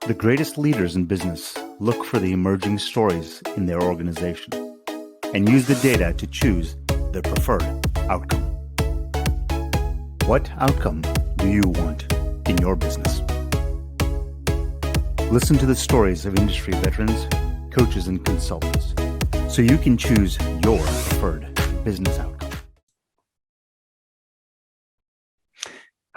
The greatest leaders in business look for the emerging stories in their organization and use the data to choose their preferred outcome. What outcome do you want in your business? Listen to the stories of industry veterans, coaches, and consultants so you can choose your preferred business outcome.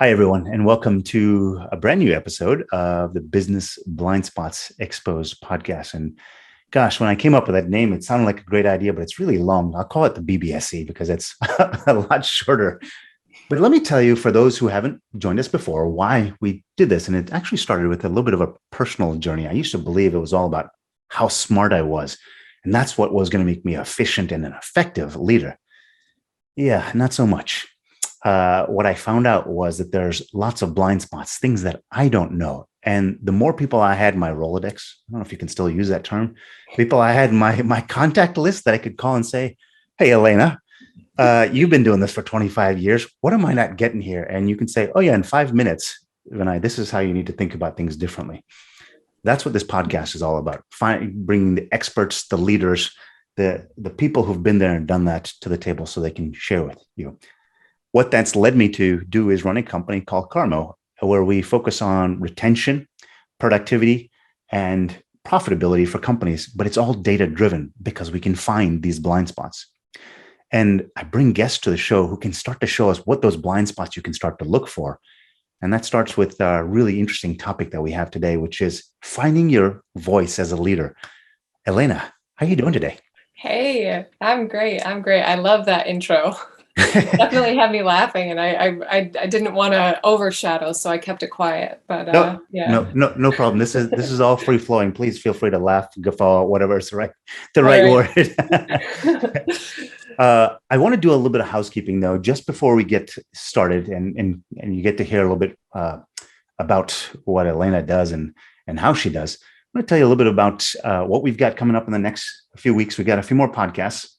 Hi, everyone, and welcome to a brand new episode of the Business Blind Spots Exposed podcast. And gosh, when I came up with that name, it sounded like a great idea, but it's really long. I'll call it the BBSE because it's a lot shorter. But let me tell you, for those who haven't joined us before, why we did this. And it actually started with a little bit of a personal journey. I used to believe it was all about how smart I was. And that's what was going to make me efficient and an effective leader. Yeah, not so much. What I found out was that there's lots of blind spots, things that I don't know. And the more people I had in my Rolodex, I don't know if you can still use that term, people I had in my contact list that I could call and say, hey, Elayna, you've been doing this for 25 years. What am I not getting here? And you can say, oh, yeah, in 5 minutes, Vinay, this is how you need to think about things differently. That's what this podcast is all about, bringing the experts, the leaders, the people who've been there and done that to the table so they can share with you. What that's led me to do is run a company called Carmo, where we focus on retention, productivity, and profitability for companies, but it's all data-driven because we can find these blind spots. And I bring guests to the show who can start to show us what those blind spots you can start to look for. And that starts with a really interesting topic that we have today, which is finding your voice as a leader. Elayna, how are you doing today? Hey, I'm great. I love that intro. Definitely had me laughing, and I didn't want to overshadow, so I kept it quiet. But no problem. This is all free flowing. Please feel free to laugh, guffaw, whatever is the right word. I want to do a little bit of housekeeping though, just before we get started, and you get to hear a little bit about what Elayna does and how she does. I'm going to tell you a little bit about what we've got coming up in the next few weeks. We've got a few more podcasts.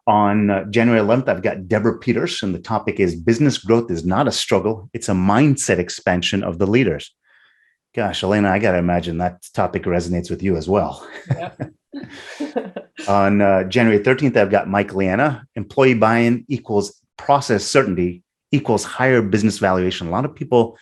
On January 11th, I've got Deborah Peters, and the topic is Business Growth is Not a Struggle. It's a Mindset Expansion of the Leaders. Gosh, Elayna, I got to imagine that topic resonates with you as well. Yeah. On January 13th, I've got Mike Leanna, Employee Buy-in equals process certainty equals higher business valuation. A lot of people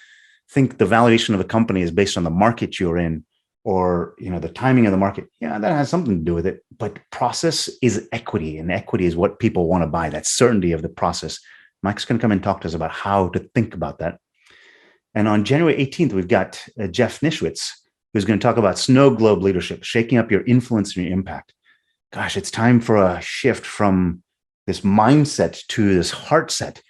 think the valuation of a company is based on the market you're in, or the timing of the market. Yeah, that has something to do with it. But process is equity, and equity is what people want to buy, that certainty of the process. Mike's going to come and talk to us about how to think about that. And on January 18th, we've got Jeff Nischwitz, who's going to talk about snow globe leadership, shaking up your influence and your impact. Gosh, it's time for a shift from this mindset to this heart set.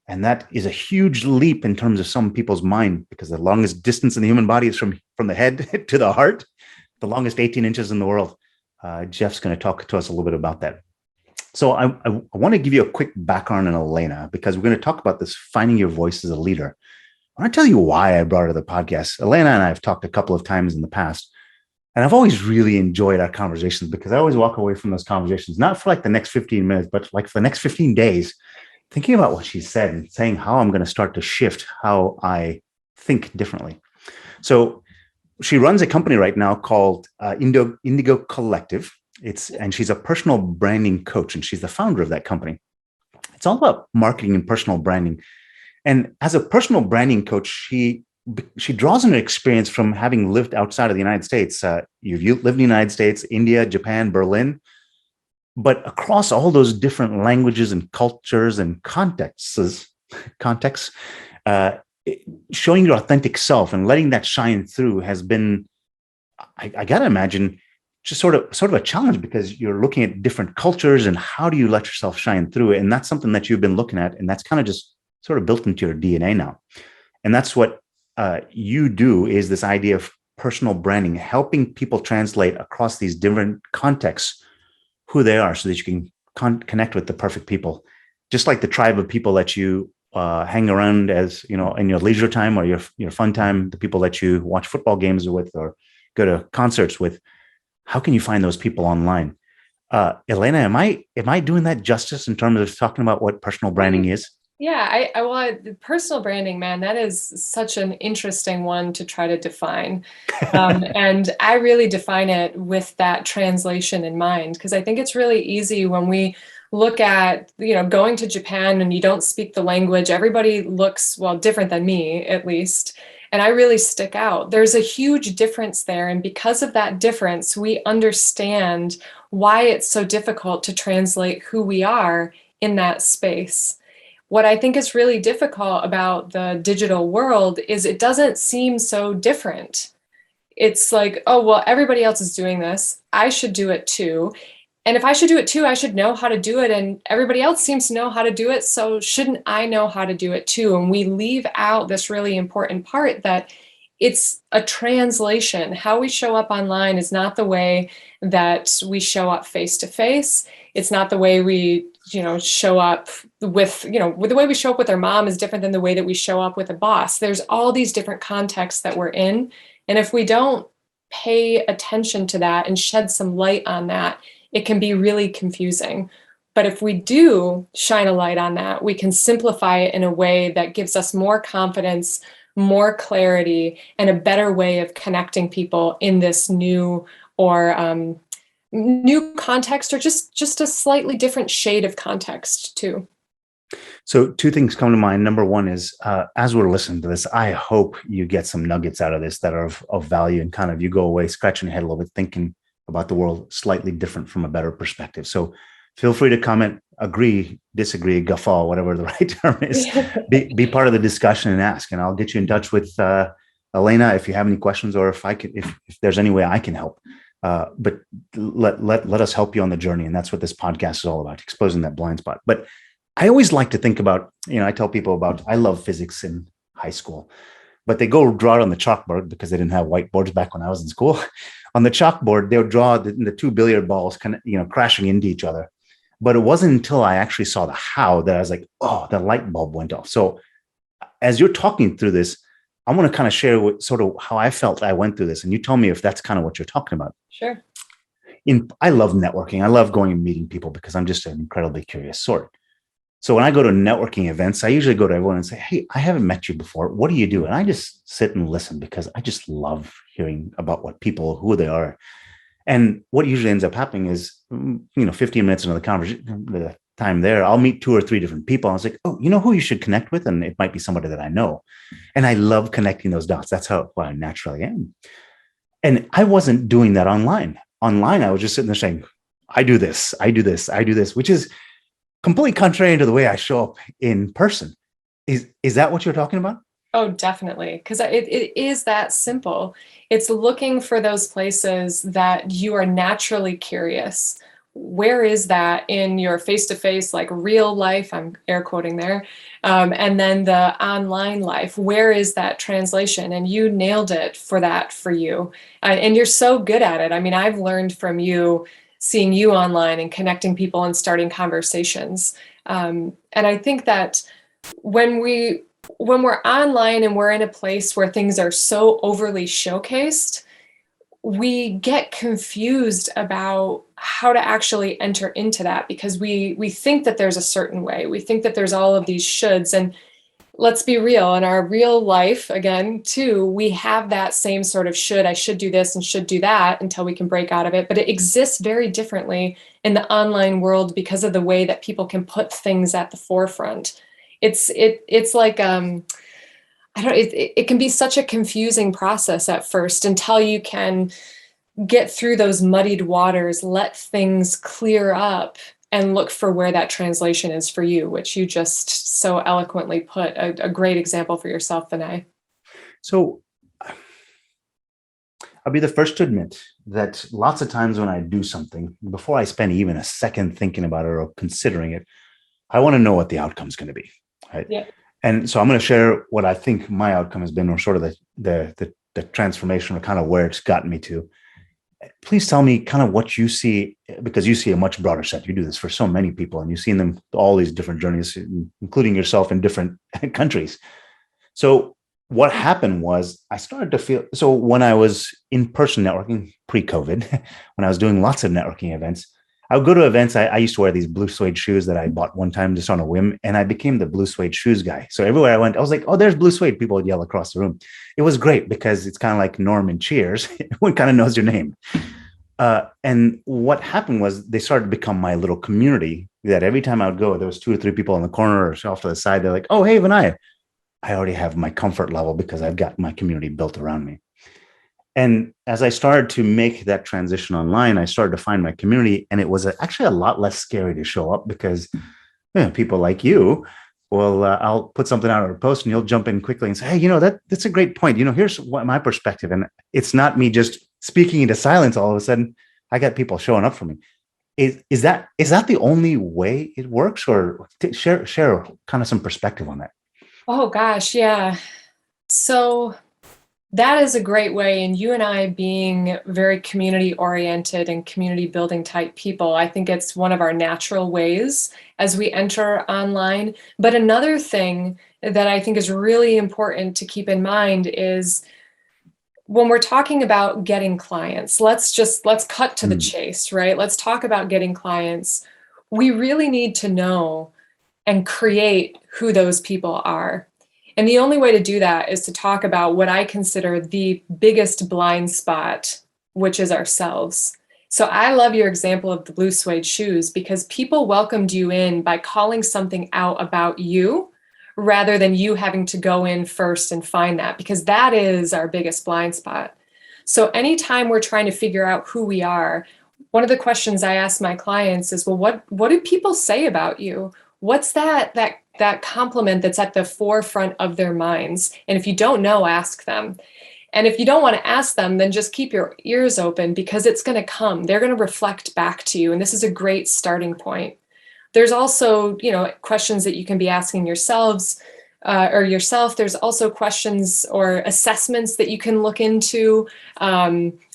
And that is a huge leap in terms of some people's mind, because the longest distance in the human body is from the head to the heart, the longest 18 inches in the world. Jeff's going to talk to us a little bit about that. So I want to give you a quick background on Elayna, because we're going to talk about this, finding your voice as a leader. I want to tell you why I brought her to the podcast. Elayna and I have talked a couple of times in the past, and I've always really enjoyed our conversations, because I always walk away from those conversations, not for like the next 15 minutes, but like for the next 15 days, thinking about what she said and saying how I'm going to start to shift how I think differently. So she runs a company right now called Indigo Collective. And she's a personal branding coach, and she's the founder of that company. It's all about marketing and personal branding. And as a personal branding coach, she draws on her experience from having lived outside of the United States. You've lived in the United States, India, Japan, Berlin. But across all those different languages and cultures and contexts, showing your authentic self and letting that shine through has been, I got to imagine, just sort of a challenge, because you're looking at different cultures and how do you let yourself shine through it? And that's something that you've been looking at, and that's kind of just sort of built into your DNA now. And that's what you do, is this idea of personal branding, helping people translate across these different contexts who they are, so that you can connect with the perfect people, just like the tribe of people that you hang around, as in your leisure time or your fun time, the people that you watch football games with or go to concerts with. How can you find those people online? Elayna, am I doing that justice in terms of talking about what personal branding is? Yeah, personal branding, man, that is such an interesting one to try to define. And I really define it with that translation in mind, because I think it's really easy when we look at, going to Japan and you don't speak the language, everybody looks, well, different than me, at least. And I really stick out. There's a huge difference there. And because of that difference, we understand why it's so difficult to translate who we are in that space. What I think is really difficult about the digital world is it doesn't seem so different. It's like, oh, well, everybody else is doing this. I should do it too. And if I should do it too, I should know how to do it. And everybody else seems to know how to do it. So shouldn't I know how to do it too? And we leave out this really important part that it's a translation. How we show up online is not the way that we show up face to face. It's not the way we, show up with the way we show up with our mom is different than the way that we show up with a boss. There's all these different contexts that we're in. And if we don't pay attention to that and shed some light on that, it can be really confusing. But if we do shine a light on that, we can simplify it in a way that gives us more confidence, more clarity, and a better way of connecting people in this new context, or just a slightly different shade of context too. So two things come to mind. Number one is, as we're listening to this, I hope you get some nuggets out of this that are of value, and kind of you go away scratching your head a little bit, thinking about the world slightly different from a better perspective. So feel free to comment, agree, disagree, guffaw, whatever the right term is. Be part of the discussion and ask, and I'll get you in touch with Elayna if you have any questions, or if there's any way I can help. But let us help you on the journey, and that's what this podcast is all about: exposing that blind spot. But I always like to think about, I tell people about, I love physics in high school, but they go draw it on the chalkboard because they didn't have whiteboards back when I was in school. On the chalkboard, they would draw the two billiard balls kind of, crashing into each other. But it wasn't until I actually saw the how that I was like, oh, the light bulb went off. So as you're talking through this, I want to kind of share sort of how I felt I went through this. And you tell me if that's kind of what you're talking about. Sure. I love networking. I love going and meeting people because I'm just an incredibly curious sort. So when I go to networking events, I usually go to everyone and say, hey, I haven't met you before. What do you do? And I just sit and listen because I just love hearing about who they are. And what usually ends up happening is, 15 minutes into the conversation, the time there, I'll meet 2 or 3 different people. I was like, oh, you know who you should connect with? And it might be somebody that I know. And I love connecting those dots. That's who I naturally am. And I wasn't doing that online. Online, I was just sitting there saying, I do this, which is completely contrary to the way I show up in person. Is that what you're talking about? Oh, definitely. Because it is that simple. It's looking for those places that you are naturally curious. Where is that in your face-to-face, like real life? I'm air quoting there. And then the online life, where is that translation? And you nailed it for you. And you're so good at it. I mean, I've learned from you, seeing you online and connecting people and starting conversations. And I think that when we're online and we're in a place where things are so overly showcased, we get confused about how to actually enter into that, because we think that there's a certain way. We think that there's all of these shoulds. And let's be real, in our real life, again, too, we have that same sort of I should do this and should do that until we can break out of it. But it exists very differently in the online world because of the way that people can put things at the forefront. It's like I don't. It can be such a confusing process at first until you can get through those muddied waters, let things clear up, and look for where that translation is for you, which you just so eloquently put a great example for yourself, Vinay. So I'll be the first to admit that lots of times when I do something, before I spend even a second thinking about it or considering it, I want to know what the outcome is going to be. Right. Yeah. And so I'm going to share what I think my outcome has been, or sort of the transformation, or kind of where it's gotten me to. Please tell me kind of what you see, because you see a much broader set. You do this for so many people, and you've seen them all these different journeys, including yourself in different countries. So what happened was I started to feel, so when I was in person networking pre-COVID, when I was doing lots of networking events, I would go to events. I used to wear these blue suede shoes that I bought one time just on a whim, and I became the blue suede shoes guy. So everywhere I went, I was like, "Oh, there's blue suede." People would yell across the room. It was great because it's kind of like Norm and Cheers. Everyone kind of knows your name. And what happened was they started to become my little community. That every time I would go, there was 2 or 3 people in the corner or off to the side. They're like, "Oh, hey, Vinaya." I already have my comfort level because I've got my community built around me. And as I started to make that transition online, I started to find my community, and it was actually a lot less scary to show up because people like you will, I'll put something out or a post and you'll jump in quickly and say, "Hey, that's a great point. Here's what my perspective." And it's not me just speaking into silence. All of a sudden, I got people showing up for me. Is that the only way it works, or share kind of some perspective on that? Oh gosh, yeah. So that is a great way. And you and I being very community oriented and community building type people, I think it's one of our natural ways as we enter online. But another thing that I think is really important to keep in mind is when we're talking about getting clients, let's cut to the Mm. chase, right? Let's talk about getting clients. We really need to know and create who those people are. And the only way to do that is to talk about what I consider the biggest blind spot, which is ourselves. So I love your example of the blue suede shoes because people welcomed you in by calling something out about you rather than you having to go in first and find that, because that is our biggest blind spot. So anytime we're trying to figure out who we are, one of the questions I ask my clients is, well, what do people say about you? What's that compliment that's at the forefront of their minds? And if you don't know, ask them. And if you don't want to ask them, then just keep your ears open because it's going to come. They're going to reflect back to you. And this is a great starting point. There's also, questions that you can be asking yourselves or yourself. There's also questions or assessments that you can look into,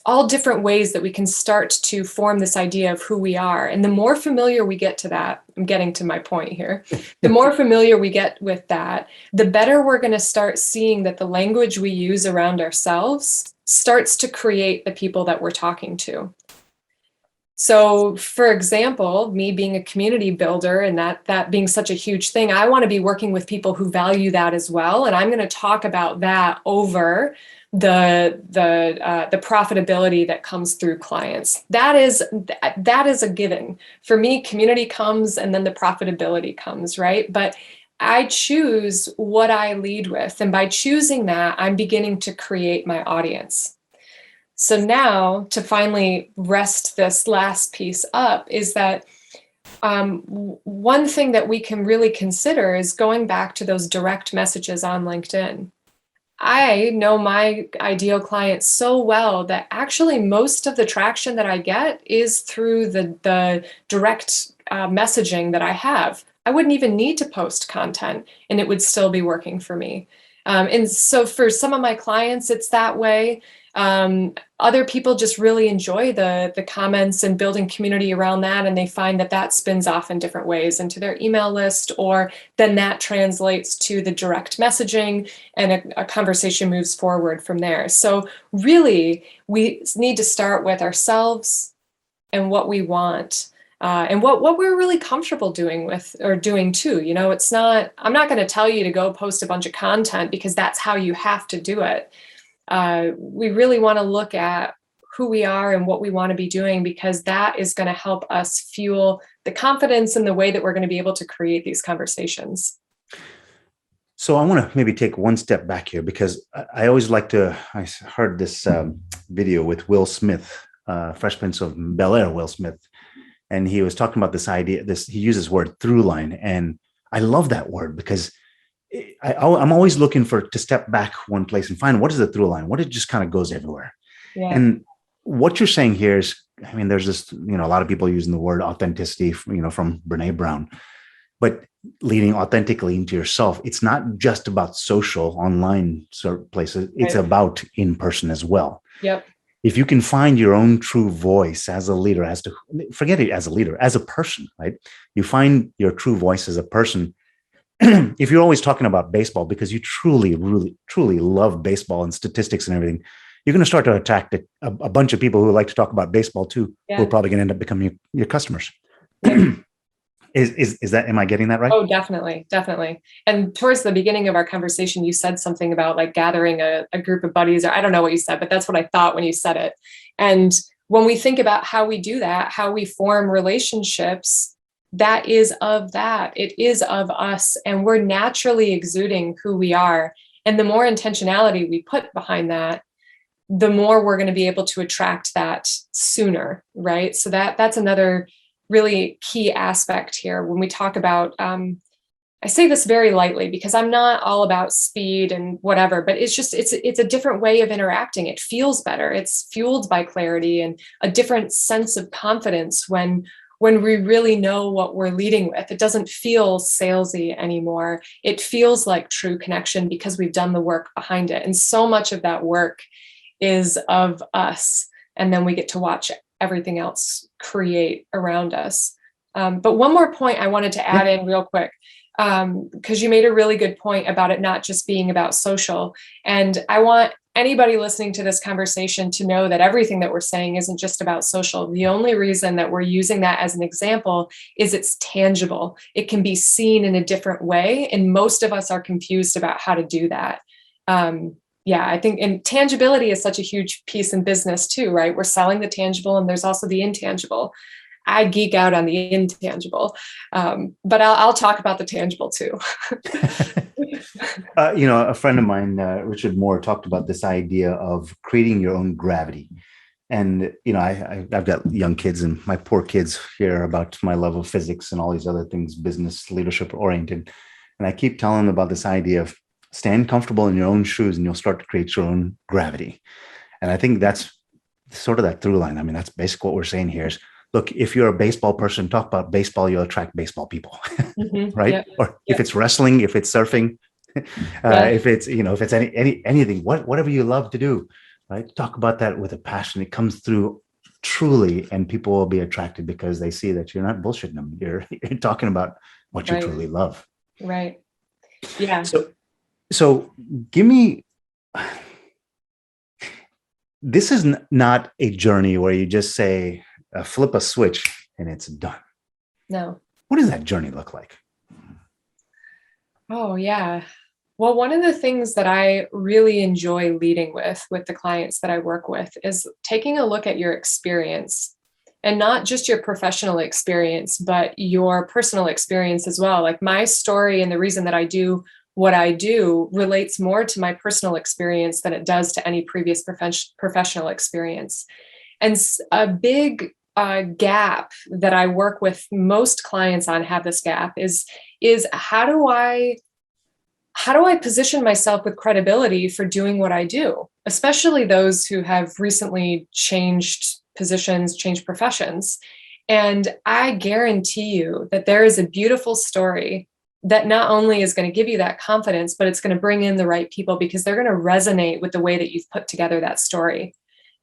all different ways that we can start to form this idea of who we are. And the more familiar we get to that, I'm getting to my point here, the more familiar we get with that, the better we're going to start seeing that the language we use around ourselves starts to create the people that we're talking to. So, for example, me being a community builder and that being such a huge thing, I want to be working with people who value that as well. And I'm going to talk about that over the profitability that comes through clients. That is a given. For me, community comes and then the profitability comes, right? But I choose what I lead with. And by choosing that, I'm beginning to create my audience. So now to finally rest this last piece up is that one thing that we can really consider is going back to those direct messages on LinkedIn. I know my ideal client so well that actually most of the traction that I get is through the direct messaging that I have. I wouldn't even need to post content and it would still be working for me. And so for some of my clients, it's that way. Other people just really enjoy the comments and building community around that, and they find that spins off in different ways into their email list, or then that translates to the direct messaging, and a conversation moves forward from there. So really, we need to start with ourselves and what we want. And what we're really comfortable doing with or doing too. It's not, I'm not going to tell you to go post a bunch of content because that's how you have to do it. We really want to look at who we are and what we want to be doing, because that is going to help us fuel the confidence in the way that we're going to be able to create these conversations. So I want to maybe take one step back here, because I always like to, I heard this video with Will Smith, Fresh Prince of Bel-Air, Will Smith, and he was talking about this idea, he uses word through line. And I love that word because I'm always looking to step back one place and find what is the through line, what it just kind of goes everywhere. Yeah. And what you're saying here is, there's this, a lot of people using the word authenticity, from Brene Brown, but leading authentically into yourself. It's not just about social online sort of places. It's Right. about in person as well. Yep. If you can find your own true voice as a leader, forget it as a leader, as a person, right? You find your true voice as a person. If you're always talking about baseball because you truly, really, truly love baseball and statistics and everything, you're going to start to attract a bunch of people who like to talk about baseball too, who are probably going to end up becoming your customers. Yeah. Is that, am I getting that right? Oh, definitely. Definitely. And towards the beginning of our conversation, you said something about like gathering a group of buddies, or I don't know what you said, but that's what I thought when you said it. And when we think about how we do that, how we form relationships, that is of that. It is of us. And we're naturally exuding who we are. And the more intentionality we put behind that, the more we're going to be able to attract that sooner, right? So that's another really key aspect here when we talk about, I say this very lightly because I'm not all about speed and whatever, but it's just, it's a different way of interacting. It feels better. It's fueled by clarity and a different sense of confidence when we really know what we're leading with. It doesn't feel salesy anymore. It feels like true connection because we've done the work behind it. And so much of that work is of us. And then we get to watch everything else create around us. But one more point I wanted to add in real quick, because you made a really good point about it not just being about social. And I want anybody listening to this conversation to know that everything that we're saying isn't just about social. The only reason that we're using that as an example is it's tangible. It can be seen in a different way. And most of us are confused about how to do that. Yeah, I think and tangibility is such a huge piece in business too, right? We're selling the tangible and there's also the intangible. I geek out on the intangible, but I'll talk about the tangible too. A friend of mine, Richard Moore, talked about this idea of creating your own gravity. And, I've got young kids, and my poor kids hear about my love of physics and all these other things, business, leadership oriented. And I keep telling them about this idea of stand comfortable in your own shoes and you'll start to create your own gravity. And I think that's sort of that through line. I mean, that's basically what we're saying here is, look, if you're a baseball person, talk about baseball, you'll attract baseball people, right? Yep. Or if it's wrestling, if it's surfing, if it's, if it's anything, whatever you love to do, right? Talk about that with a passion. It comes through truly, and people will be attracted because they see that you're not bullshitting them. You're talking about what you truly love. Right. Yeah. So give me, this is not a journey where you just say, flip a switch and it's done. No. What does that journey look like? Oh, yeah. Well, one of the things that I really enjoy leading with the clients that I work with is taking a look at your experience, and not just your professional experience, but your personal experience as well. Like my story and the reason that I do what I do relates more to my personal experience than it does to any previous professional experience. And a big gap that I work with most clients on, have this gap, is how do I position myself with credibility for doing what I do, especially those who have recently changed positions, changed professions. And I guarantee you that there is a beautiful story that not only is going to give you that confidence, but it's going to bring in the right people because they're going to resonate with the way that you've put together that story.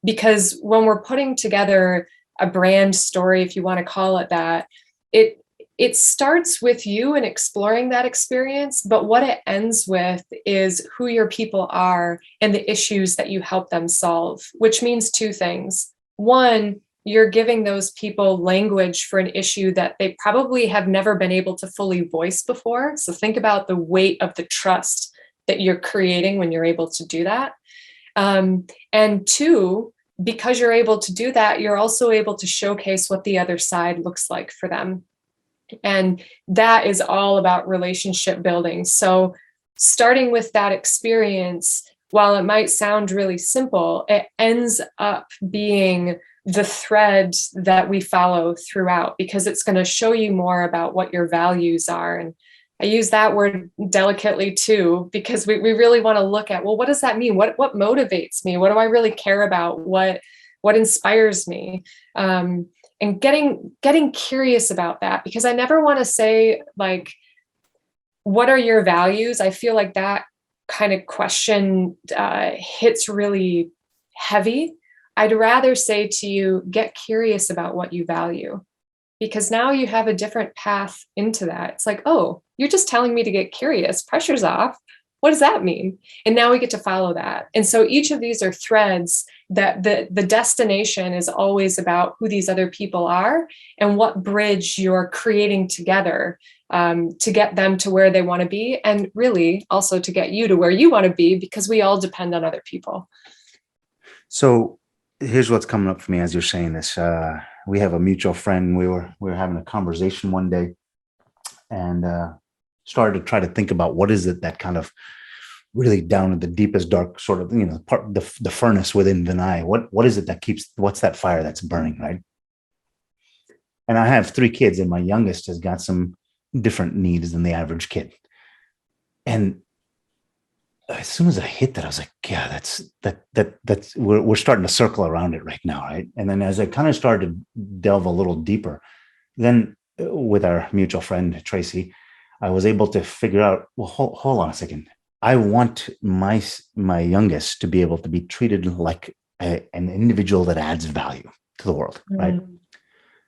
Because when we're putting together a brand story, if you want to call it that, it starts with you and exploring that experience, but what it ends with is who your people are and the issues that you help them solve, which means two things. One, you're giving those people language for an issue that they probably have never been able to fully voice before. So think about the weight of the trust that you're creating when you're able to do that. And two, because you're able to do that, you're also able to showcase what the other side looks like for them. And that is all about relationship building. So starting with that experience, while it might sound really simple, it ends up being the thread that we follow throughout, because it's going to show you more about what your values are. And I use that word delicately too, because we really want to look at, well, what does that mean? What motivates me? What do I really care about? What inspires me? And getting curious about that, because I never want to say like, what are your values? I feel like that kind of question hits really heavy. I'd rather say to you, get curious about what you value, because now you have a different path into that. It's like, oh, you're just telling me to get curious. Pressure's off. What does that mean? And now we get to follow that. And so each of these are threads that the destination is always about who these other people are and what bridge you're creating together, to get them to where they want to be, and really also to get you to where you want to be, because we all depend on other people. So here's what's coming up for me as you're saying this. We have a mutual friend. We were having a conversation one day, and started to try to think about what is it that kind of really down at the deepest dark sort of, the furnace within Vinay. What is it that what's that fire that's burning, right? And I have 3 kids, and my youngest has got some different needs than the average kid. And as soon as I hit that, I was like, yeah, that's we're starting to circle around it right now, right? And then as I kind of started to delve a little deeper, then with our mutual friend Tracy, I was able to figure out, well, hold on a second. I want my youngest to be able to be treated like an individual that adds value to the world, right?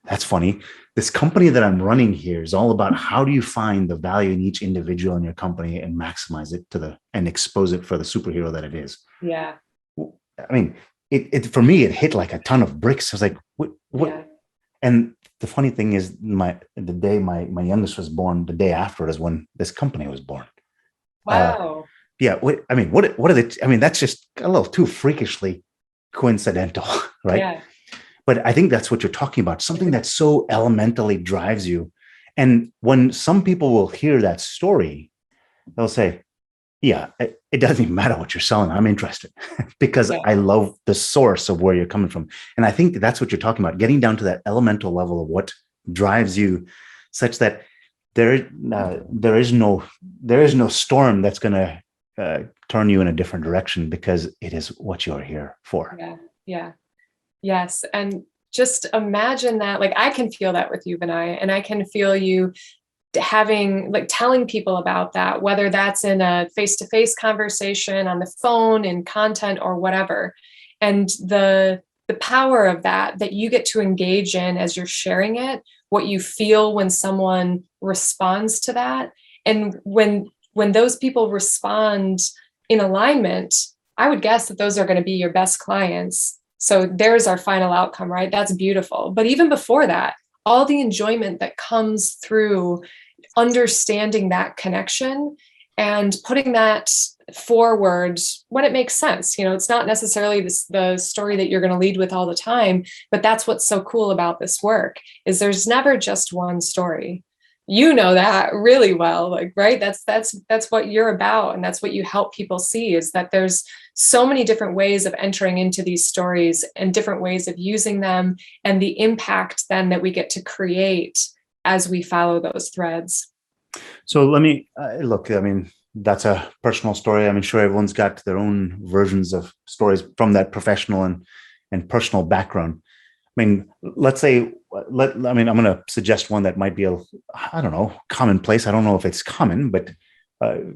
That's funny. This company that I'm running here is all about how do you find the value in each individual in your company and maximize it and expose it for the superhero that it is. Yeah. I mean, it for me, it hit like a ton of bricks. I was like, what? Yeah. And the funny thing is, the day my youngest was born, the day after it is when this company was born. Wow. Yeah. What are they? I mean, that's just a little too freakishly coincidental, right? Yeah. But I think that's what you're talking about, something that so elementally drives you. And when some people will hear that story, they'll say, yeah, it doesn't even matter what you're selling. I'm interested because I love the source of where you're coming from. And I think that's what you're talking about, getting down to that elemental level of what drives you, such that there is no storm that's going to turn you in a different direction, because it is what you're here for. Yeah. Yeah. Yes. And just imagine that, like, I can feel that with you, Vinay, and I can feel you telling people about that, whether that's in a face-to-face conversation, on the phone, in content, or whatever. And the power of that you get to engage in as you're sharing it, what you feel when someone responds to that. And when those people respond in alignment, I would guess that those are going to be your best clients. So there's our final outcome, right? That's beautiful. But even before that, all the enjoyment that comes through understanding that connection and putting that forward when it makes sense. It's not necessarily the story that you're going to lead with all the time, but that's what's so cool about this work, is there's never just one story. You know that really well, right? That's what you're about. And that's what you help people see, is that there's so many different ways of entering into these stories and different ways of using them, and the impact then that we get to create as we follow those threads. So let me look, I mean, that's a personal story. I'm sure everyone's got their own versions of stories from that professional and personal background. I mean, let's say, I'm going to suggest one that might be I don't know, commonplace. I don't know if it's common, but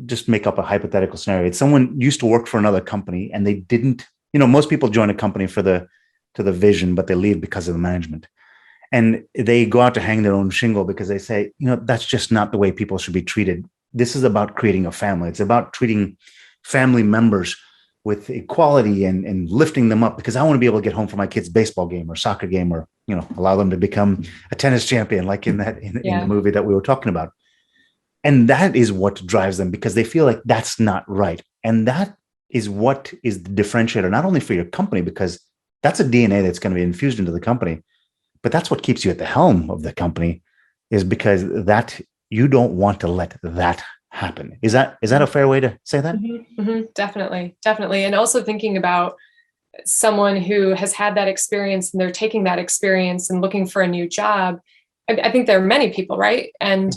just make up a hypothetical scenario. It's someone used to work for another company, and they didn't, most people join a company to the vision, but they leave because of the management. And they go out to hang their own shingle because they say, that's just not the way people should be treated. This is about creating a family. It's about treating family members with equality and lifting them up, because I want to be able to get home for my kid's baseball game or soccer game, or, allow them to become a tennis champion, like in the movie that we were talking about. And that is what drives them, because they feel like that's not right. And that is what is the differentiator, not only for your company, because that's a DNA that's going to be infused into the company, but that's what keeps you at the helm of the company, is because that you don't want to let that happen. Is that a fair way to say that? Mm-hmm, mm-hmm, definitely. And also thinking about someone who has had that experience, and they're taking that experience and looking for a new job. I think there are many people, right? And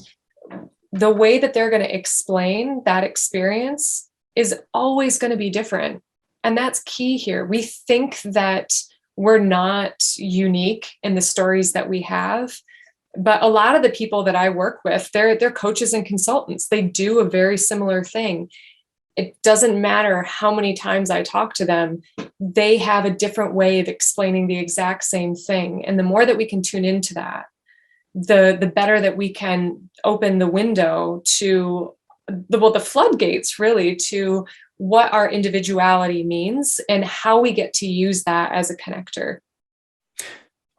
the way that they're going to explain that experience is always going to be different. And that's key here. We think that we're not unique in the stories that we have, but a lot of the people that I work with, they're coaches and consultants. They do a very similar thing. It doesn't matter how many times I talk to them, they have a different way of explaining the exact same thing. And the more that we can tune into that, the better that we can open the window to the floodgates really to what our individuality means and how we get to use that as a connector.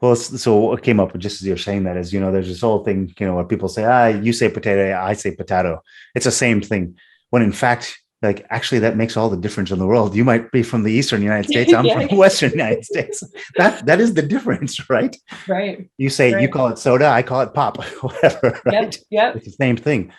Well, so what came up just as you're saying that is, there's this whole thing, where people say, you say potato, I say potato. It's the same thing. When in fact, like actually that makes all the difference in the world. You might be from the Eastern United States. I'm Yeah. from the Western United States. That is the difference, right? Right. You say, Right. you call it soda, I call it pop, whatever, right? Yep. It's the same thing.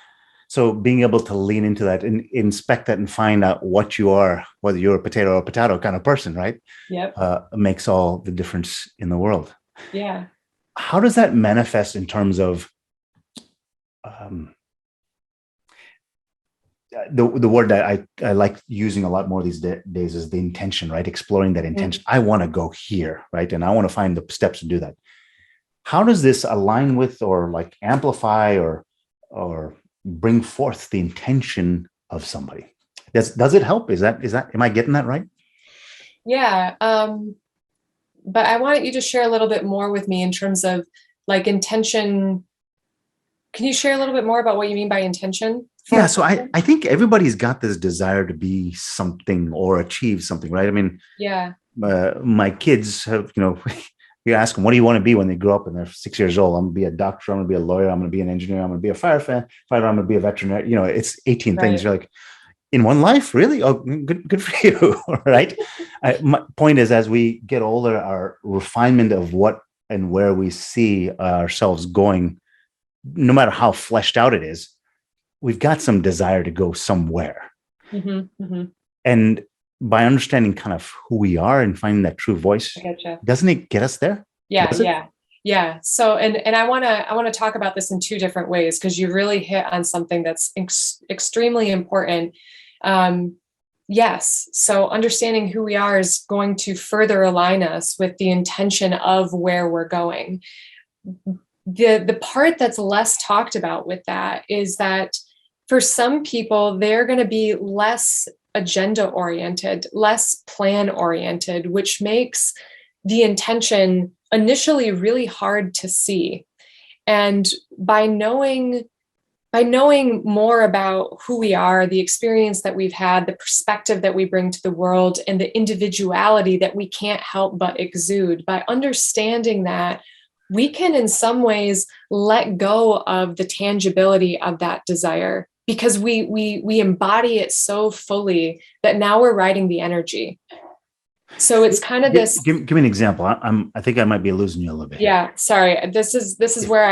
So being able to lean into that and inspect that and find out what you are, whether you're a potato or a potato kind of person, right? Yep. Makes all the difference in the world. Yeah. How does that manifest in terms of the word that I like using a lot more these days is the intention, right? Exploring that intention. I want to go here, right? And I want to find the steps to do that. How does this align with or like amplify or bring forth the intention of somebody? Does it help? Is that am I getting that right? Yeah. But I want you to share a little bit more with me in terms of like intention. Can you share a little bit more about what you mean by intention? Yeah, so I think everybody's got this desire to be something or achieve something, right? I mean, yeah, my kids have, you ask them, what do you want to be when they grow up and they're 6 years old? I'm going to be a doctor. I'm going to be a lawyer. I'm going to be an engineer. I'm going to be a firefighter. I'm going to be a veterinarian. It's 18 things. You're like, in one life, really? Oh, good for you, right? My point is, as we get older, our refinement of what and where we see ourselves going, no matter how fleshed out it is, we've got some desire to go somewhere. And by understanding kind of who we are and finding that true voice, doesn't it get us there? Yeah. So, and I want to talk about this in two different ways, because you really hit on something that's extremely important. Yes. So understanding who we are is going to further align us with the intention of where we're going. The part that's less talked about with that is that for some people, they're going to be less agenda oriented, less plan oriented, which makes the intention initially really hard to see. And by knowing more about who we are, the experience that we've had, the perspective that we bring to the world, and the individuality that we can't help but exude, by understanding that, we can in some ways let go of the tangibility of that desire, because we embody it so fully that now we're riding the energy. So it's kind of this. Give me an example. I think I might be losing you a little bit. Yeah, sorry. This is where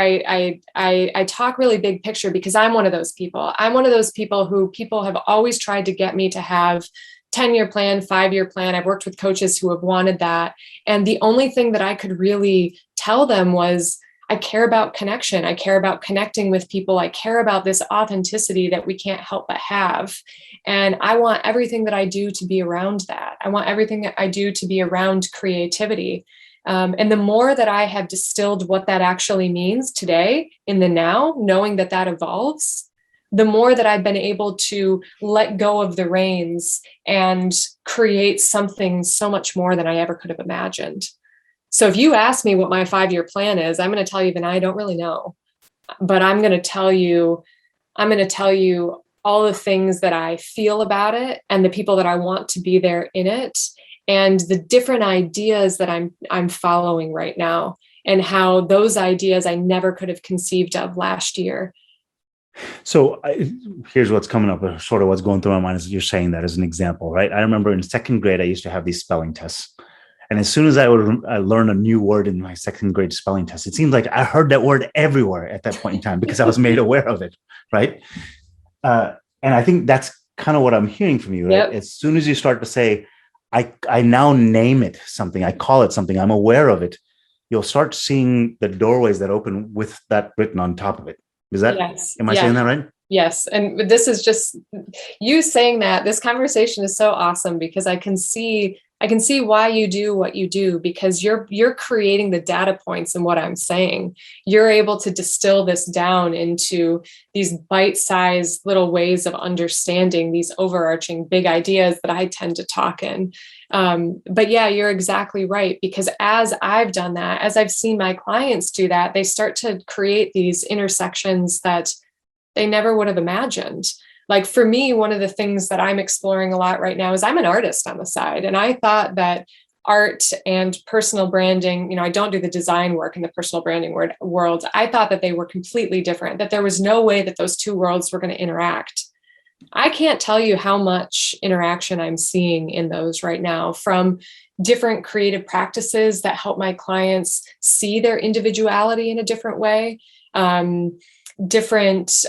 I talk really big picture, because I'm one of those people. I'm one of those people who people have always tried to get me to have 10-year plan, 5-year plan. I've worked with coaches who have wanted that. And the only thing that I could really tell them was, I care about connection. I care about connecting with people. I care about this authenticity that we can't help but have. And I want everything that I do to be around that. I want everything that I do to be around creativity. And the more that I have distilled what that actually means today in the now, knowing that that evolves, the more that I've been able to let go of the reins and create something so much more than I ever could have imagined. So if you ask me what my 5-year plan is, I'm going to tell you that I don't really know, but I'm going to tell you all the things that I feel about it and the people that I want to be there in it, and the different ideas that I'm following right now, and how those ideas I never could have conceived of last year. So here's what's coming up, sort of what's going through my mind as you're saying that as an example, right? I remember in second grade, I used to have these spelling tests. And as soon as I would learn a new word in my second grade spelling test, it seemed like I heard that word everywhere at that point in time, because I was made aware of it, right? And I think that's kind of what I'm hearing from you, right? Yep. As soon as you start to say, I now name it something, I call it something, I'm aware of it, you'll start seeing the doorways that open with that written on top of it. Is that, am I saying that right? Yes. And this is just you saying that. This conversation is so awesome, because I can see why you do what you do, because you're creating the data points in what I'm saying. You're able to distill this down into these bite-sized little ways of understanding these overarching big ideas that I tend to talk in. But yeah, you're exactly right, because as I've done that, as I've seen my clients do that, they start to create these intersections that they never would have imagined. Like for me, one of the things that I'm exploring a lot right now is I'm an artist on the side. And I thought that art and personal branding, I don't do the design work in the personal branding world. I thought that they were completely different, that there was no way that those two worlds were going to interact. I can't tell you how much interaction I'm seeing in those right now, from different creative practices that help my clients see their individuality in a different way, different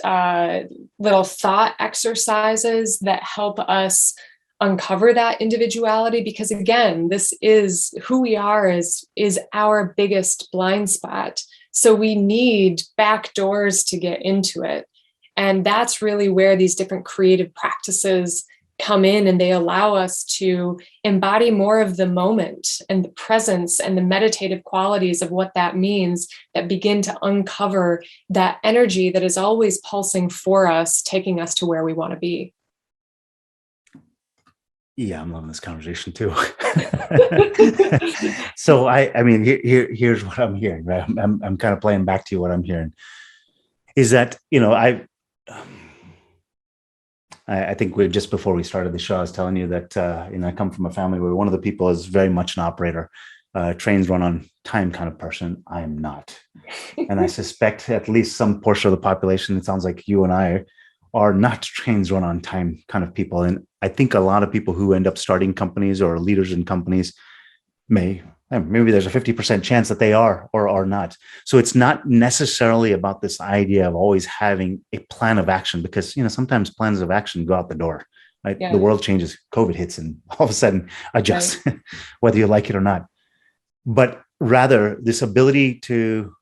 little thought exercises that help us uncover that individuality. Because again, this is who we are, is our biggest blind spot. So we need back doors to get into it. And that's really where these different creative practices come in, and they allow us to embody more of the moment and the presence and the meditative qualities of what that means, that begin to uncover that energy that is always pulsing for us, taking us to where we want to be. Yeah, I'm loving this conversation too. So I mean, here's what I'm hearing, right? I'm kind of playing back to you what I'm hearing is that, I think just before we started the show, I was telling you that, I come from a family where one of the people is very much an operator, trains run on time kind of person. I am not. And I suspect at least some portion of the population, it sounds like you and I are not trains run on time kind of people. And I think a lot of people who end up starting companies or leaders in companies maybe there's a 50% chance that they are or are not. So it's not necessarily about this idea of always having a plan of action, because, sometimes plans of action go out the door, right? Yeah. The world changes, COVID hits, and all of a sudden adjusts, right. Whether you like it or not. But rather this ability to,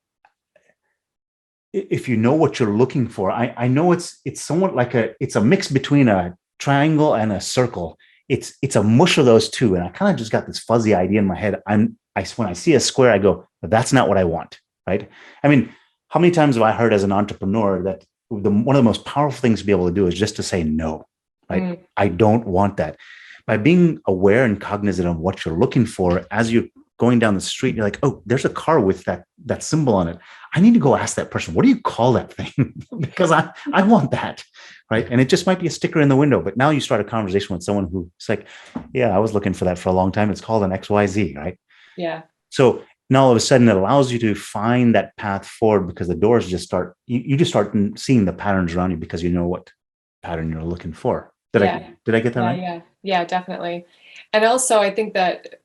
if you know what you're looking for, I know it's somewhat like it's a mix between a triangle and a circle. It's a mush of those two. And I kind of just got this fuzzy idea in my head. When I see a square, I go, but that's not what I want, right? I mean, how many times have I heard as an entrepreneur that one of the most powerful things to be able to do is just to say no, right? I don't want that. By being aware and cognizant of what you're looking for as you're going down the street, you're like, oh, there's a car with that symbol on it. I need to go ask that person, what do you call that thing? Because I want that, right? And it just might be a sticker in the window, but now you start a conversation with someone who's like, yeah, I was looking for that for a long time. It's called an XYZ, right? Yeah. So now all of a sudden it allows you to find that path forward, because the doors just start, you just start seeing the patterns around you because you know what pattern you're looking for. Did I get that right? Yeah, definitely. And also I think that,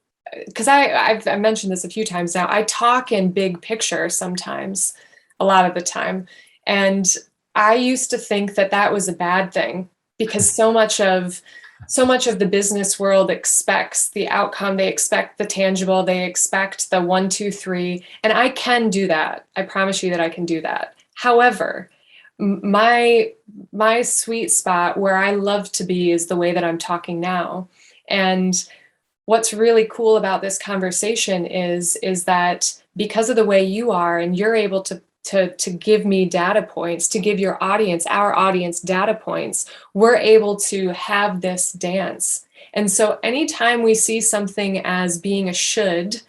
because I've mentioned this a few times now, I talk in big picture sometimes, a lot of the time. And I used to think that was a bad thing, because so much of the business world expects the outcome. They expect the tangible. They expect the 1, 2, 3. And I can do that. I promise you that I can do that. However, my sweet spot where I love to be is the way that I'm talking now. And what's really cool about this conversation is that because of the way you are, and you're able to give me data points, to give our audience data points, we're able to have this dance. And so anytime we see something as being a should,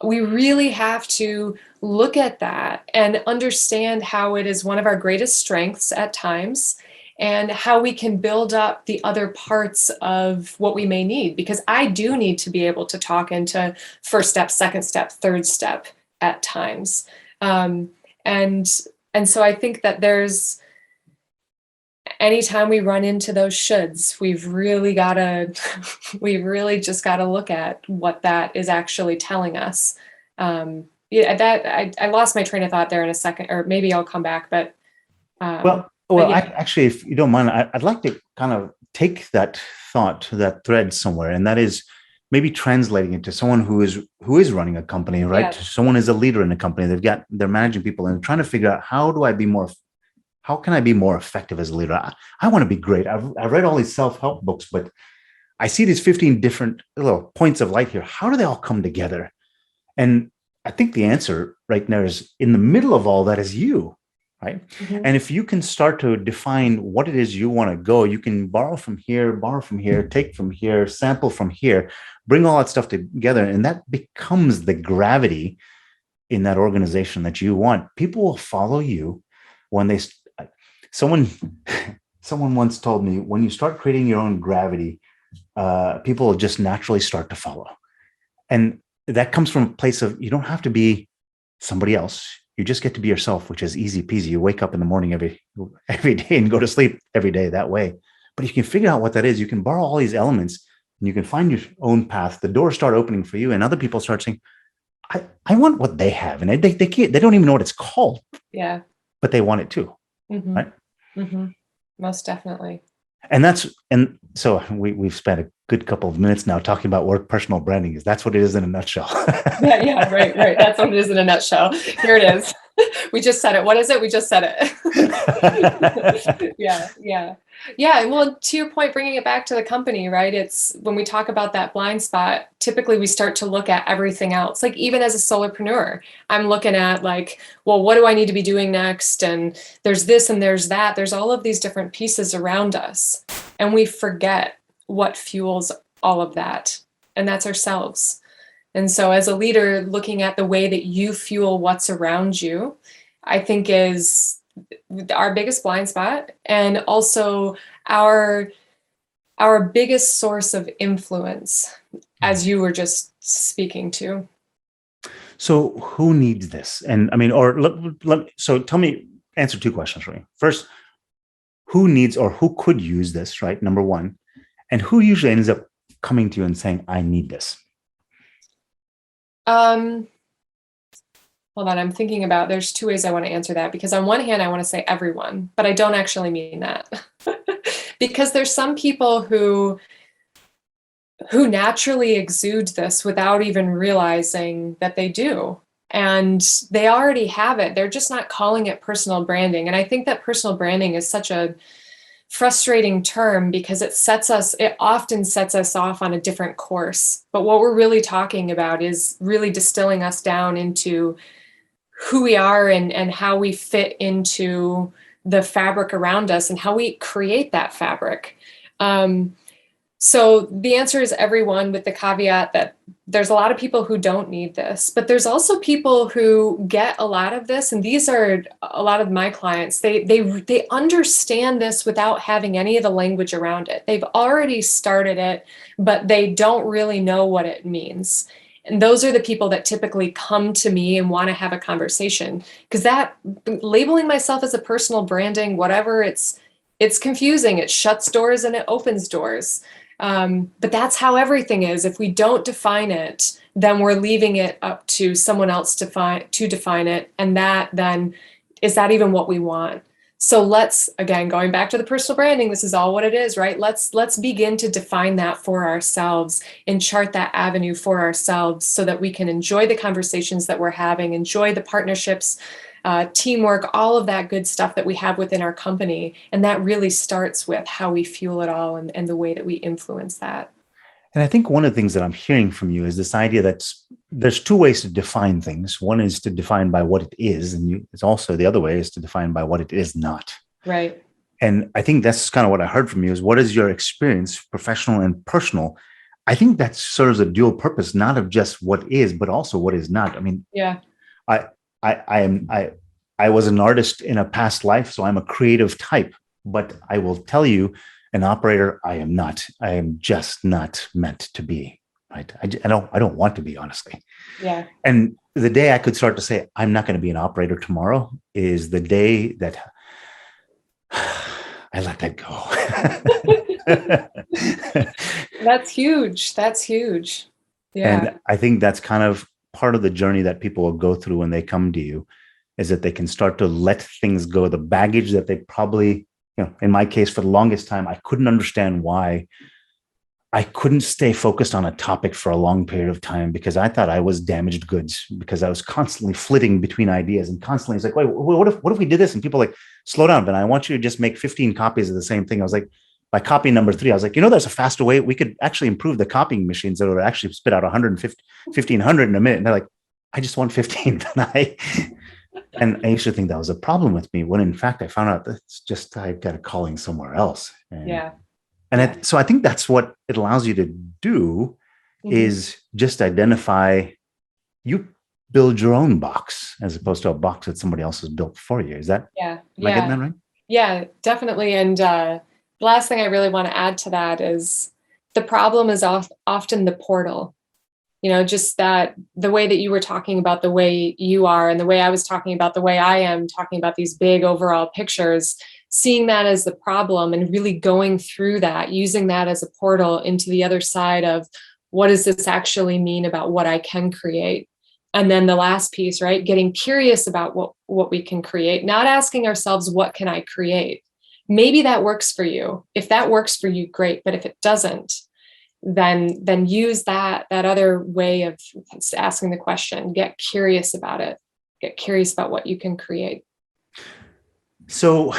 we really have to look at that and understand how it is one of our greatest strengths at times, and how we can build up the other parts of what we may need. Because I do need to be able to talk into first step, second step, third step at times. And so I think that anytime we run into those shoulds, we've really just got to look at what that is actually telling us. I lost my train of thought there in a second, or maybe I'll come back, but. Well, yeah. Actually, if you don't mind, I'd like to kind of take that thought, that thread somewhere, and that is maybe translating it to someone who is running a company, right? Yeah. Someone is a leader in a company. They're managing people and trying to figure out how can I be more effective as a leader? I want to be great. I've read all these self-help books, but I see these 15 different little points of light here. How do they all come together? And I think the answer right now is in the middle of all that is you. Right. Mm-hmm. And if you can start to define what it is you want to go, you can borrow from here, take from here, sample from here, bring all that stuff together. And that becomes the gravity in that organization that you want. People will follow you when someone Someone once told me, when you start creating your own gravity, people will just naturally start to follow. And that comes from a place of, you don't have to be somebody else. You just get to be yourself, which is easy peasy. You wake up in the morning every day and go to sleep every day that way. But if you can figure out what that is, you can borrow all these elements and you can find your own path. The doors start opening for you, and other people start saying, I want what they have. And they can't, they don't even know what it's called. Yeah. But they want it too. Mm-hmm. Right. Mm-hmm. Most definitely. And so we've spent a good couple of minutes now talking about what personal branding is. That's what it is in a nutshell. Yeah, right. That's what it is in a nutshell. Here it is. We just said it. What is it? We just said it. Yeah. Well, to your point, bringing it back to the company, right? It's when we talk about that blind spot, typically we start to look at everything else. Like even as a solopreneur, I'm looking at like, well, what do I need to be doing next? And there's this and there's that. There's all of these different pieces around us. And we forget what fuels all of that. And that's ourselves. And so as a leader, looking at the way that you fuel what's around you, I think is our biggest blind spot, and also our biggest source of influence, as you were just speaking to. So who needs this? And I mean, so tell me, answer two questions for me. First, who needs or who could use this, right? Number one. And who usually ends up coming to you and saying, I need this? Hold on, I'm thinking about, there's two ways I want to answer that, because on one hand, I want to say everyone, but I don't actually mean that. Because there's some people who naturally exude this without even realizing that they do. And they already have it. They're just not calling it personal branding. And I think that personal branding is such a frustrating term because it often sets us off on a different course. But what we're really talking about is really distilling us down into who we are and how we fit into the fabric around us and how we create that fabric. So the answer is everyone, with the caveat that there's a lot of people who don't need this, but there's also people who get a lot of this. And these are a lot of my clients. They understand this without having any of the language around it. They've already started it, but they don't really know what it means. And those are the people that typically come to me and want to have a conversation, because that labeling myself as a personal branding, whatever, it's confusing. It shuts doors and it opens doors. But that's how everything is. If we don't define it, then we're leaving it up to someone else to define it. And that then, is that even what we want? So let's, again, going back to the personal branding, this is all what it is, right? Let's begin to define that for ourselves and chart that avenue for ourselves so that we can enjoy the conversations that we're having, enjoy the partnerships, teamwork, all of that good stuff that we have within our company. And that really starts with how we fuel it all and the way that we influence that. And I think one of the things that I'm hearing from you is this idea that there's two ways to define things. One is to define by what it is, and it's also the other way is to define by what it is not. Right. And I think that's kind of what I heard from you is, what is your experience, professional and personal? I think that serves a dual purpose, not of just what is, but also what is not. I mean, yeah. I was an artist in a past life, so I'm a creative type, but I will tell you, an operator, I am not. I am just not meant to be. Right? I don't want to be, honestly. Yeah. And the day I could start to say I'm not going to be an operator tomorrow is the day that I let that go. That's huge. Yeah. And I think that's kind of part of the journey that people will go through when they come to you, is that they can start to let things go. The baggage that they probably, in my case, for the longest time, I couldn't understand why I couldn't stay focused on a topic for a long period of time, because I thought I was damaged goods, because I was constantly flitting between ideas and constantly it's like, wait, what if we did this? And people are like, slow down, Ben, I want you to just make 15 copies of the same thing. I was like, by copy number 3, I was like, there's a faster way. We could actually improve the copying machines that would actually spit out 1,500 in a minute. And they're like, I just want 15. And I used to think that was a problem with me, when in fact I found out that it's just I got a calling somewhere else. So I think that's what it allows you to do, is just identify, you build your own box as opposed to a box that somebody else has built for you. Is that, am I getting that right? Yeah, definitely. And the last thing I really want to add to that is the problem is often the portal. Just that the way that you were talking about the way you are and the way I was talking about the way I am, talking about these big overall pictures, seeing that as the problem and really going through that, using that as a portal into the other side of what does this actually mean about what I can create. And then the last piece, right? Getting curious about what we can create, not asking ourselves, what can I create? Maybe that works for you. If that works for you, great. But if it doesn't, then use that other way of asking the question. Get curious about it. Get curious about what you can create. So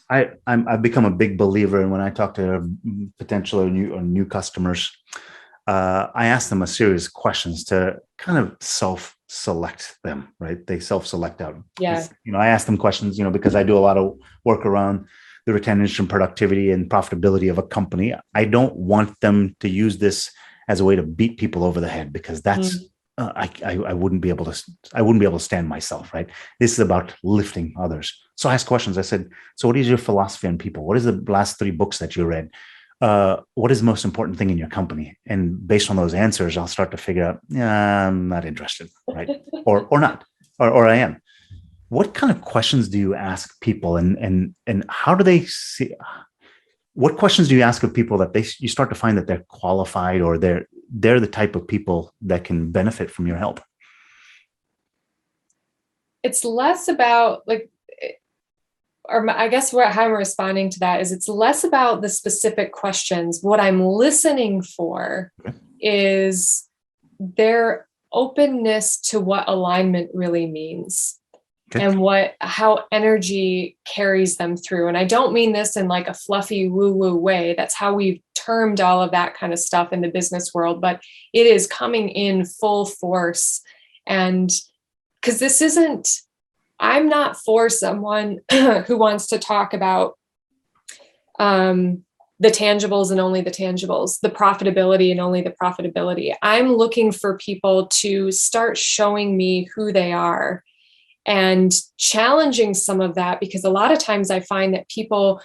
I've become a big believer, and when I talk to potential or new customers, I ask them a series of questions to kind of self-select them. Right? They self-select out. Yeah. I ask them questions, because I do a lot of work around the retention, productivity, and profitability of a company. I don't want them to use this as a way to beat people over the head, because that's Mm. I wouldn't be able to stand myself, right? This is about lifting others. So I asked questions. I said, so what is your philosophy on people? What is the last 3 books that you read? What is the most important thing in your company? And based on those answers, I'll start to figure out, yeah, I'm not interested, right? Or not, or I am. What kind of questions do you ask people, and how do they see? What questions do you ask of people that you start to find that they're qualified, or they're the type of people that can benefit from your help? It's less about like, or I guess how I'm responding to that is it's less about the specific questions. What I'm listening for Okay. is their openness to what alignment really means Okay. and how energy carries them through. And I don't mean this in like a fluffy woo-woo way. That's how we've termed all of that kind of stuff in the business world, but it is coming in full force. And because I'm not for someone who wants to talk about the tangibles and only the tangibles, the profitability and only the profitability. I'm looking for people to start showing me who they are and challenging some of that, because a lot of times I find that people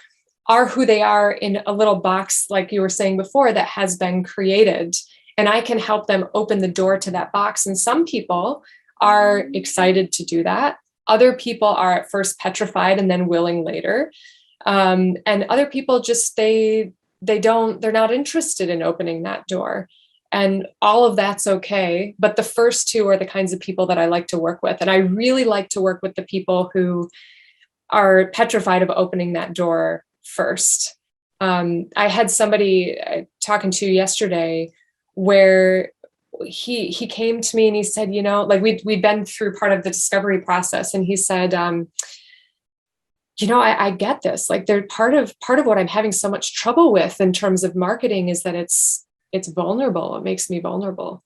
are who they are in a little box, like you were saying before, that has been created. And I can help them open the door to that box. And some people are excited to do that. Other people are at first petrified and then willing later. And other people just, they're not interested in opening that door. And all of that's okay. But the first two are the kinds of people that I like to work with. And I really like to work with the people who are petrified of opening that door first. I had somebody talking to yesterday where he came to me and he said, like we'd been through part of the discovery process. And he said, I get this. Like they're part of what I'm having so much trouble with in terms of marketing is that it's vulnerable. It makes me vulnerable.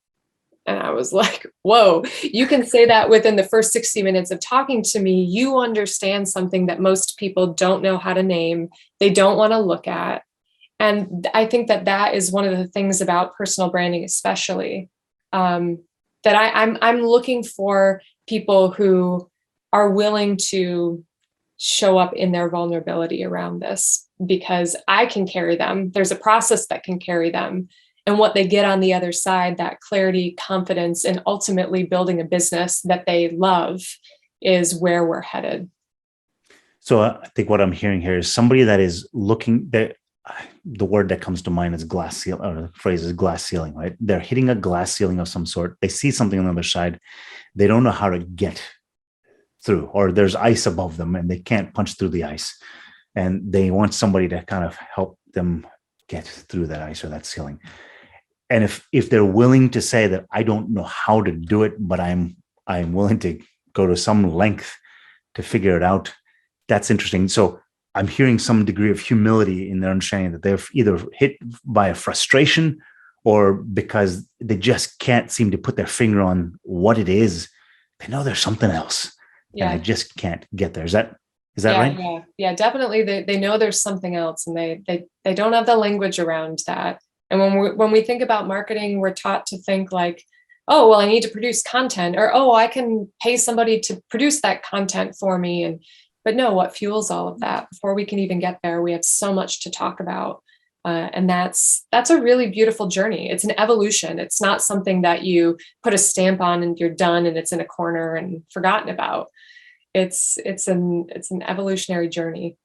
And I was like, whoa, you can say that within the first 60 minutes of talking to me. You understand something that most people don't know how to name. They don't want to look at. And I think that is one of the things about personal branding, especially that I'm looking for people who are willing to show up in their vulnerability around this, because I can carry them. There's a process that can carry them. And what they get on the other side, that clarity, confidence, and ultimately building a business that they love, is where we're headed. So I think what I'm hearing here is somebody that is looking that the word that comes to mind is glass ceiling, or the phrase is glass ceiling, right? They're hitting a glass ceiling of some sort. They see something on the other side. They don't know how to get through, or there's ice above them and they can't punch through the ice. And they want somebody to kind of help them get through that ice or that ceiling. And if they're willing to say that I don't know how to do it, but I'm willing to go to some length to figure it out, that's interesting. So I'm hearing some degree of humility in their understanding that they're either hit by a frustration or because they just can't seem to put their finger on what it is. They know there's something else, and I Yeah. just can't get there. Is that Yeah, right? yeah, definitely. They know there's something else, and they don't have the language around that. And when we think about marketing, we're taught to think like, oh, well, I need to produce content, or oh, I can pay somebody to produce that content for me. And But no, what fuels all of that? Before we can even get there, we have so much to talk about. And that's a really beautiful journey. It's an evolution. It's not something that you put a stamp on and you're done and it's in a corner and forgotten about. It's an evolutionary journey.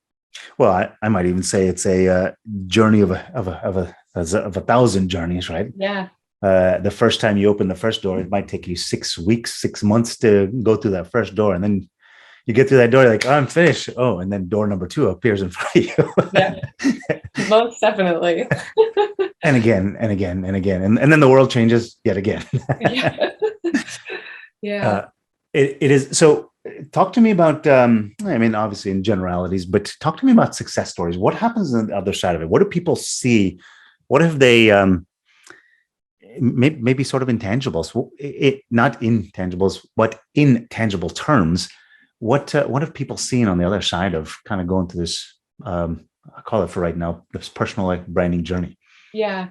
Well, I might even say it's a journey of a thousand journeys, right? Yeah. The first time you open the first door, it might take you 6 weeks, 6 months to go through that first door, and then you get through that door, you're like, oh, I'm finished. Oh, and then door number 2 appears in front of you. Yeah, most definitely. And again, and again, and again, and then the world changes yet again. Yeah. Yeah. It is so. Talk to me about, I mean, obviously in generalities, but talk to me about success stories. What happens on the other side of it? What do people see? What have they, maybe sort of intangibles, not intangibles, but in tangible terms? What have people seen on the other side of kind of going through this, I call it for right now, this personal like branding journey? Yeah.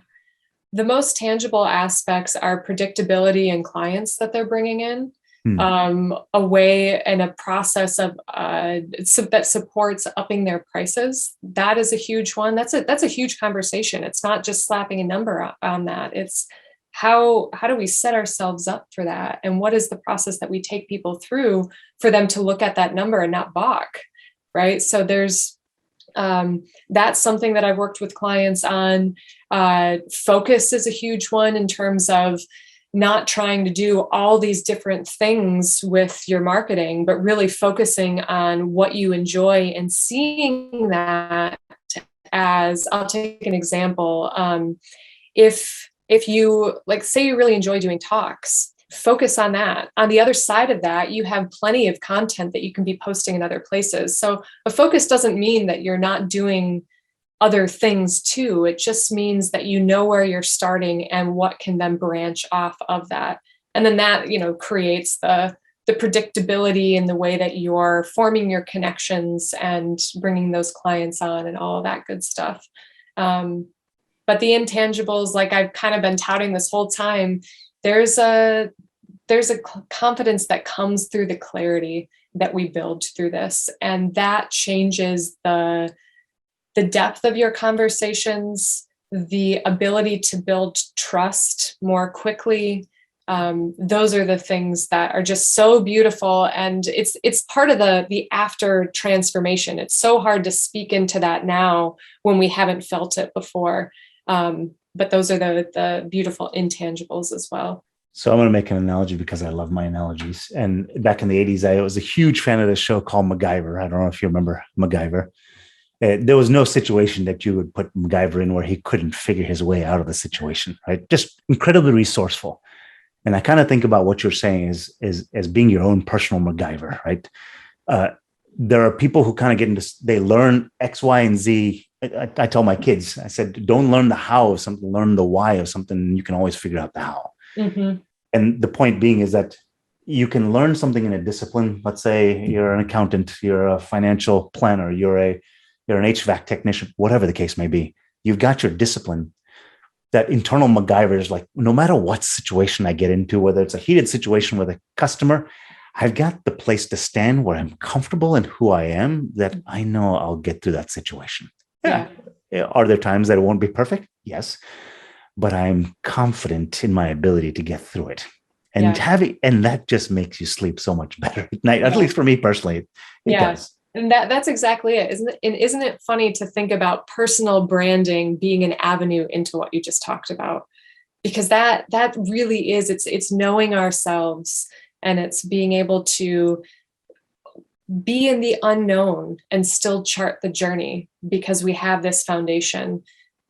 The most tangible aspects are predictability in clients that they're bringing in. A way and a process of that supports upping their prices. That is a huge one. That's a huge conversation. It's not just slapping a number on that. It's how do we set ourselves up for that, and what is the process that we take people through for them to look at that number and not balk, right? So there's that's something that I've worked with clients on. Focus is a huge one in terms of not trying to do all these different things with your marketing, but really focusing on what you enjoy and seeing that as, I'll take an example. If you like, say you really enjoy doing talks, focus on that. On the other side of that, you have plenty of content that you can be posting in other places. So a focus doesn't mean that you're not doing other things too. It just means that you know where you're starting and what can then branch off of that. And then that, creates the predictability in the way that you're forming your connections and bringing those clients on and all of that good stuff. But the intangibles, like I've kind of been touting this whole time, there's a confidence that comes through the clarity that we build through this. And that changes the depth of your conversations, the ability to build trust more quickly. Those are the things that are just so beautiful. And it's part of the after transformation. It's so hard to speak into that now when we haven't felt it before. But those are the beautiful intangibles as well. So I'm going to make an analogy because I love my analogies. And back in the 80s, I was a huge fan of this show called MacGyver. I don't know if you remember MacGyver. There was no situation that you would put MacGyver in where he couldn't figure his way out of the situation, right? Just incredibly resourceful. And I kind of think about what you're saying as being your own personal MacGyver, right? There are people who kind of get into, they learn X, Y, and Z. I tell my kids, I said, don't learn the how of something, learn the why of something. And you can always figure out the how. Mm-hmm. And the point being is that you can learn something in a discipline. Let's say you're an accountant, you're a financial planner, you're an HVAC technician, whatever the case may be. You've got your discipline. That internal MacGyver is like, no matter what situation I get into, whether it's a heated situation with a customer, I've got the place to stand where I'm comfortable in who I am, that I know I'll get through that situation. Yeah. Are there times that it won't be perfect? Yes. But I'm confident in my ability to get through it. And and that just makes you sleep so much better at night. At least for me personally, it does. And that's exactly it, isn't it? And isn't it funny to think about personal branding being an avenue into what you just talked about? Because that really is, it's knowing ourselves, and it's being able to be in the unknown and still chart the journey, because we have this foundation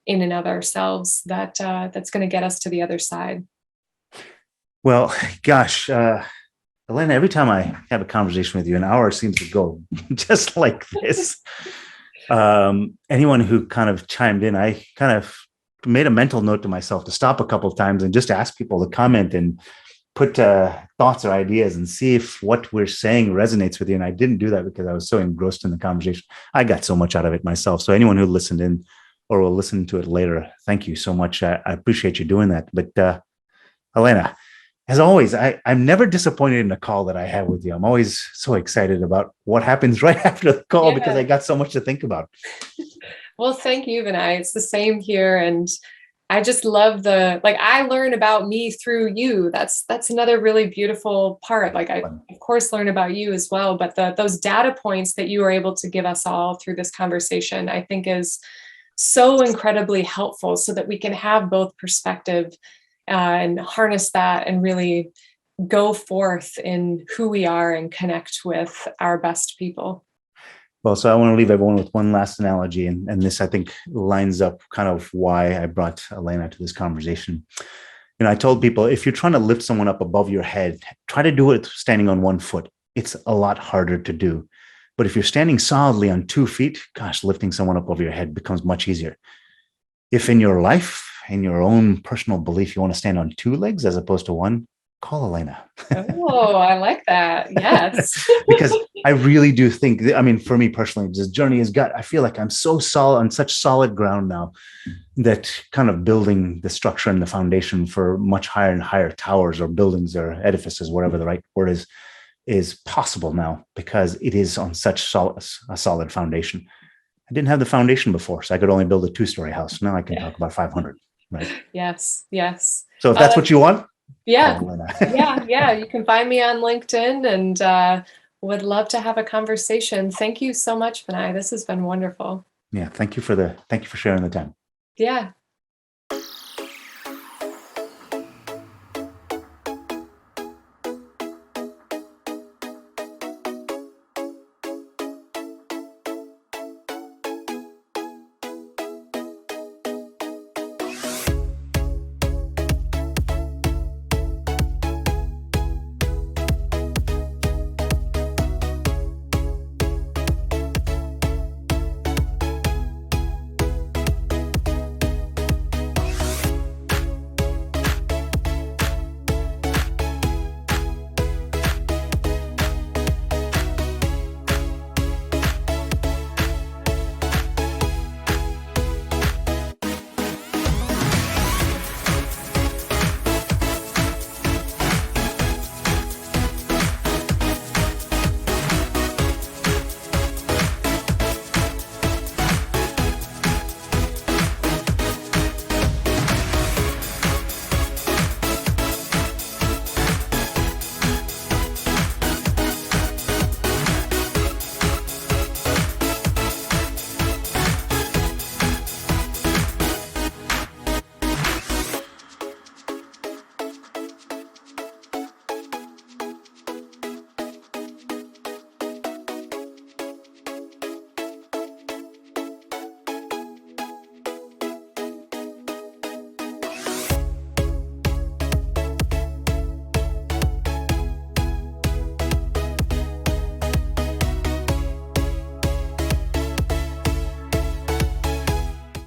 in and of ourselves that's going to get us to the other side. Well, gosh, Elayna, every time I have a conversation with you, an hour seems to go just like this. Anyone who kind of chimed in, I kind of made a mental note to myself to stop a couple of times and just ask people to comment and put thoughts or ideas and see if what we're saying resonates with you. And I didn't do that because I was so engrossed in the conversation. I got so much out of it myself. So anyone who listened in or will listen to it later, thank you so much. I appreciate you doing that. But Elayna, As always, I'm never disappointed in a call that I have with you. I'm always so excited about what happens right after the call because I Yeah. got so much to think about. Well, thank you, Vinay. It's the same here. And I just love I learn about me through you. That's another really beautiful part. Like I of course learn about you as well, but those data points that you are able to give us all through this conversation, I think is so incredibly helpful so that we can have both perspective and harness that and really go forth in who we are and connect with our best people. Well, so I want to leave everyone with one last analogy, and this I think lines up kind of why I brought Elayna to this conversation. I told people if you're trying to lift someone up above your head, try to do it standing on one foot. It's a lot harder to do. But if you're standing solidly on 2 feet, gosh, lifting someone up over your head becomes much easier. If in your life, in your own personal belief, you want to stand on 2 legs as opposed to one, call Elayna. Oh, I like that. Yes. Because I really do think, I mean, for me personally, this journey has got, I feel like I'm so solid on such solid ground now that kind of building the structure and the foundation for much higher and higher towers or buildings or edifices, whatever the right word is possible now because it is on such a solid foundation. I didn't have the foundation before, so I could only build a 2-story house. Now I can talk about 500, right? Yes. Yes. So if that's what you want, yeah. Yeah. You can find me on LinkedIn and would love to have a conversation. Thank you so much, Vinay. This has been wonderful. Yeah. Thank you for sharing the time. Yeah.